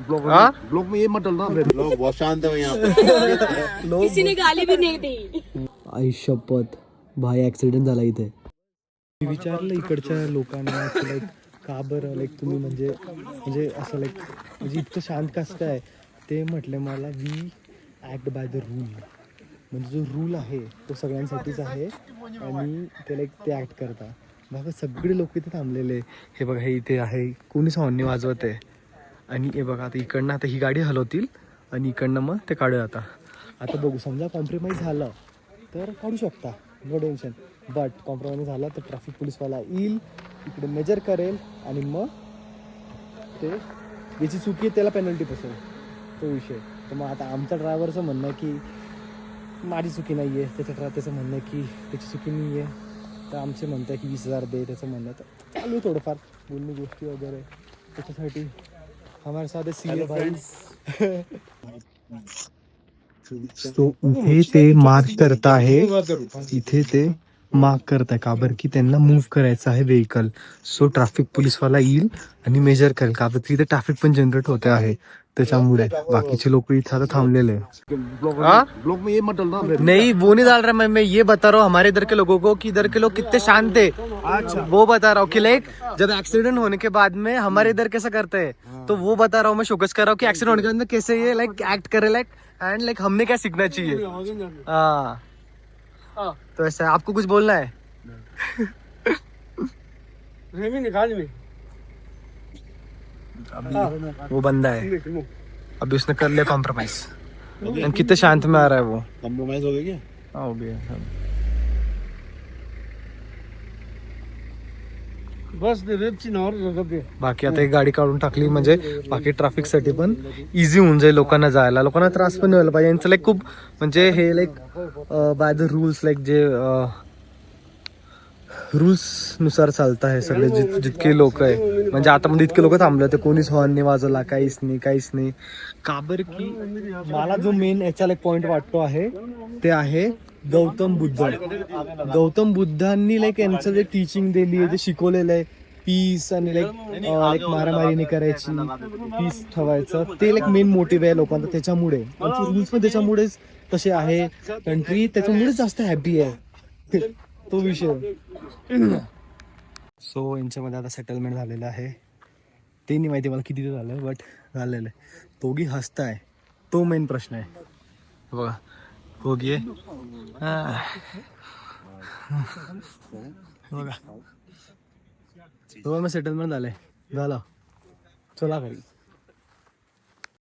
Blog में ये मत डालना, लोग बहुत शांत है यहाँ पे। किसी ने गाली भी नहीं दी। आई शपथ भाई ऍक्सिडेंट झाला इथे. मी विचारलं इकडच्या लोकांना की लाईक का बरं लाईक तुम्ही म्हणजे असं लाईक म्हणजे इतकं शांत कसं काय. ते म्हटले मला we act by the rule. म्हणजे जो रूल आहे तो सगळ्यांसाठीच आहे आणि ते लाईक ते ॲक्ट करता. बघा सगळे लोक इथे थांबलेले. हे बघा हे इथे आहे कोणीच हॉर्न वाजवत आहे. आणि हे बघा आता इकडनं आता ही गाडी हलवतील आणि इकडनं मग ते काढू आता बघू समजा कॉम्प्रोमाइज झालं तर काढू शकता नो टेन्शन. बट कॉम्प्रोमाइज झाला तर ट्रॅफिक पोलीसवाला येईल इकडे मेजर करेल आणि मग ते ज्याची चुकी आहे त्याला पेनल्टी बसेल तो विषय. तर मग आता आमच्या ड्रायव्हरचं म्हणणं आहे की माझी चुकी नाही आहे, त्याचं म्हणणं आहे की त्याची चुकी नाही आहे. तर आमचे म्हणत आहे की 20,000 दे, त्याचं म्हणणं तर चालू आहे थोडंफार बोलणी गोष्टी वगैरे. त्याच्यासाठी हमारे साथ सीए भाई. इथे ते मार्क करत आहे, इथे ते मार्क करत आहे का बरं की त्यांना मूव्ह करायचं आहे व्हेकल. सो ट्रॅफिक पोलीसवाला येईल आणि मेजर करेल का बरं की इथे ट्रॅफिक पण जनरेट होते आहे त्याच्यामुळे. बाकीचे लोक इथे आता थांबलेले. ब्लॉग में ये मत डालना। नहीं वो नहीं डाल रहा मैं ये बता रहा हूँ हमारे इधर के लोगों को कि इधर के लोग कितने शांत है. अच्छा वो बता रहा हूँ कि लाइक जब एक्सीडेंट होने के बाद में हमारे इधर कैसा करते हैं तो वो बता रहा हूँ मैं. शोकस कर रहा हूँ कि एक्सीडेंट होने के बाद में कैसे ये लाइक एक्ट करे लाइक एंड लाइक हमने क्या सीखना चाहिए. हाँ तो ऐसा आपको कुछ बोलना है. वो बंदा है अभी उसने कर लिया कॉम्प्रोमाइज. कितने शांत में आ रहा है वो. कॉम्प्रोमाइज हो गया क्या? हाँ हो गया. बाकी आता एक गाडी काढून टाकली म्हणजे बाकी ट्रॅफिक साठी पण इझी होऊन जाईल लोकांना जायला. लोकांना त्रास पण नाही व्हायला पाहिजे. यांचं लाईक खूप म्हणजे हे like by the rules like जे रूल्स नुसार चालत आहे सगळे जितके लोक आहे. म्हणजे आता मध्ये इतके लोक थांबले तर कोणीच हॉर्न नाही वाजवला काहीच नाही. का बरं की मला जो मेन याच्याला एक पॉइंट वाटतो आहे ते आहे गौतम बुद्धांनी लाईक यांचं जे टीचिंग दिली आहे जे शिकवलेलं आहे पीस आणि लाईक मारामारी नाही करायची पीस ठेवायचं ते लाईक मेन मोटिव्ह आहे लोकांना. त्याच्यामुळे रूल्स पण त्याच्यामुळेच तसे आहे. कंट्री त्याच्यामुळेच जास्त हॅपी आहे तो विषय. सो यांच्यामध्ये आता सेटलमेंट झालेलं आहे. ते नाही माहिती मला किती ते झालं बट झालेलं आहे. दोघी हसताय तो मेन प्रश्न आहे. बघा दोघी बघा दोघांना सेटलमेंट झालं चला घरी.